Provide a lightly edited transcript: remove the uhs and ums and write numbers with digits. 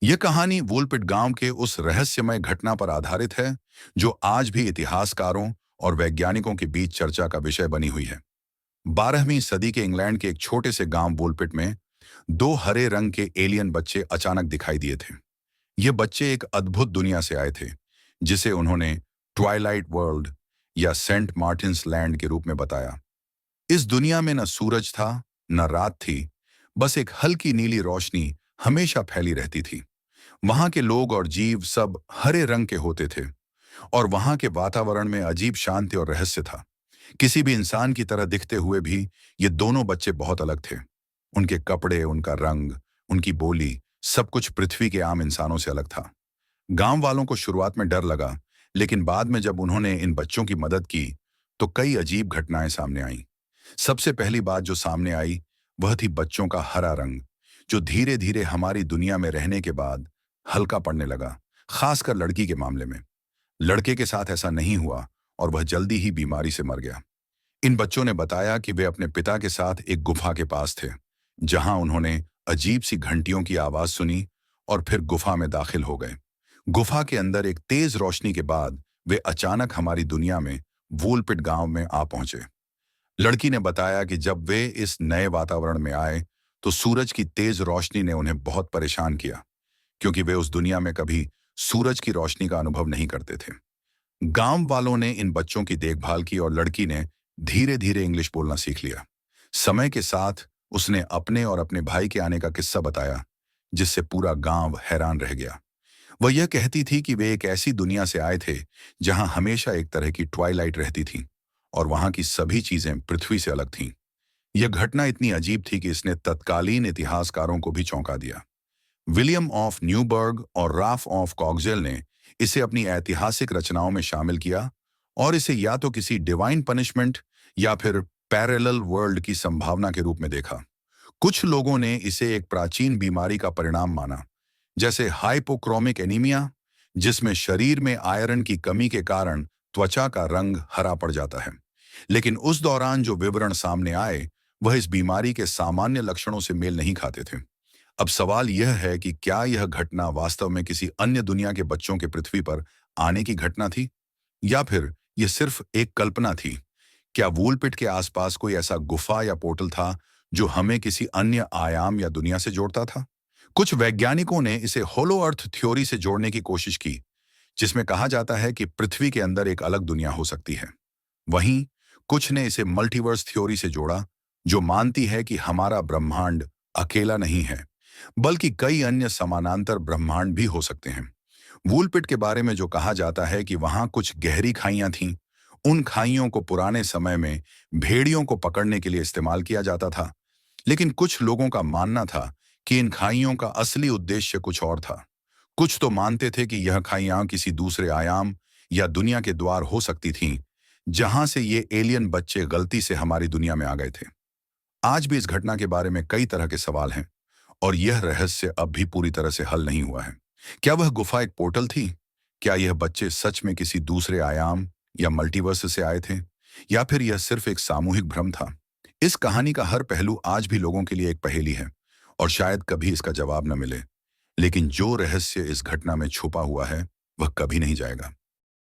यह कहानी वोलपिट गांव के उस रहस्यमय घटना पर आधारित है जो आज भी इतिहासकारों और वैज्ञानिकों के बीच चर्चा का विषय बनी हुई है। 12वीं सदी के इंग्लैंड के एक छोटे से गांव वोलपिट में दो हरे रंग के एलियन बच्चे अचानक दिखाई दिए थे। ये बच्चे एक अद्भुत दुनिया से आए थे जिसे उन्होंने ट्वाइलाइट वर्ल्ड या सेंट मार्टिन्स लैंड के रूप में बताया। इस दुनिया में न सूरज था न रात थी, बस एक हल्की नीली रोशनी हमेशा फैली रहती थी। वहां के लोग और जीव सब हरे रंग के होते थे और वहां के वातावरण में अजीब शांति और रहस्य था। किसी भी इंसान की तरह दिखते हुए भी ये दोनों बच्चे बहुत अलग थे। उनके कपड़े, उनका रंग, उनकी बोली, सब कुछ पृथ्वी के आम इंसानों से अलग था। गांव वालों को शुरुआत में डर लगा, लेकिन बाद में जब उन्होंने इन बच्चों की मदद की तो कई अजीब घटनाएं सामने आईं। सबसे पहली बात जो सामने आई वह थी बच्चों का हरा रंग, जो धीरे धीरे हमारी दुनिया में रहने के बाद हल्का पड़ने लगा, खासकर लड़की के मामले में। लड़के के साथ ऐसा नहीं हुआ और वह जल्दी ही बीमारी से मर गया। इन बच्चों ने बताया कि वे अपने पिता के साथ एक गुफा के पास थे, जहां उन्होंने अजीब सी घंटियों की आवाज सुनी और फिर गुफा में दाखिल हो गए। गुफा के अंदर एक तेज रोशनी के बाद वे अचानक हमारी दुनिया में वोलपिट गांव में आ पहुंचे। लड़की ने बताया कि जब वे इस नए वातावरण में आए तो सूरज की तेज रोशनी ने उन्हें बहुत परेशान किया, क्योंकि वे उस दुनिया में कभी सूरज की रोशनी का अनुभव नहीं करते थे। गांव वालों ने इन बच्चों की देखभाल की और लड़की ने धीरे धीरे इंग्लिश बोलना सीख लिया। समय के साथ उसने अपने और अपने भाई के आने का किस्सा बताया, जिससे पूरा गांव हैरान रह गया। वह यह कहती थी कि वे एक ऐसी दुनिया से आए थे जहां हमेशा एक तरह की ट्वाइलाइट रहती थी और वहां की सभी चीजें पृथ्वी से अलग थीं। यह घटना इतनी अजीब थी कि इसने तत्कालीन इतिहासकारों को भी चौंका दिया। विलियम ऑफ न्यूबर्ग और राफ ऑफ कॉक्सजेल ने इसे अपनी ऐतिहासिक रचनाओं में शामिल किया और इसे या तो किसी डिवाइन पनिशमेंट या फिर पैरेलल वर्ल्ड की संभावना के रूप में देखा। कुछ लोगों ने इसे एक प्राचीन बीमारी का परिणाम माना, जैसे हाइपोक्रोमिक एनीमिया, जिसमें शरीर में आयरन की कमी के कारण त्वचा का रंग हरा पड़ जाता है। लेकिन उस दौरान जो विवरण सामने आए वह इस बीमारी के सामान्य लक्षणों से मेल नहीं खाते थे। अब सवाल यह है कि क्या यह घटना वास्तव में किसी अन्य दुनिया के बच्चों के पृथ्वी पर आने की घटना थी, या फिर यह सिर्फ एक कल्पना थी? क्या वूलपिट के आसपास कोई ऐसा गुफा या पोर्टल था जो हमें किसी अन्य आयाम या दुनिया से जोड़ता था? कुछ वैज्ञानिकों ने इसे होलो अर्थ थ्योरी से जोड़ने की कोशिश की, जिसमें कहा जाता है कि पृथ्वी के अंदर एक अलग दुनिया हो सकती है। वहीं कुछ ने इसे मल्टीवर्स थ्योरी से जोड़ा, जो मानती है कि हमारा ब्रह्मांड अकेला नहीं है, बल्कि कई अन्य समानांतर ब्रह्मांड भी हो सकते हैं। वूलपिट के बारे में जो कहा जाता है कि वहां कुछ गहरी खाइयां थीं, उन खाइयों को पुराने समय में भेड़ियों को पकड़ने के लिए इस्तेमाल किया जाता था। लेकिन कुछ लोगों का मानना था कि इन खाइयों का असली उद्देश्य कुछ और था। कुछ तो मानते थे कि यह खाइयां किसी दूसरे आयाम या दुनिया के द्वार हो सकती थीं, जहां से ये एलियन बच्चे गलती से हमारी दुनिया में आ गए थे। आज भी इस घटना के बारे में कई तरह के सवाल हैं और यह रहस्य अब भी पूरी तरह से हल नहीं हुआ है। क्या वह गुफा एक पोर्टल थी? क्या यह बच्चे सच में किसी दूसरे आयाम या मल्टीवर्स से आए थे, या फिर यह सिर्फ एक सामूहिक भ्रम था? इस कहानी का हर पहलू आज भी लोगों के लिए एक पहेली है और शायद कभी इसका जवाब न मिले। लेकिन जो रहस्य इस घटना में छुपा हुआ है वह कभी नहीं जाएगा।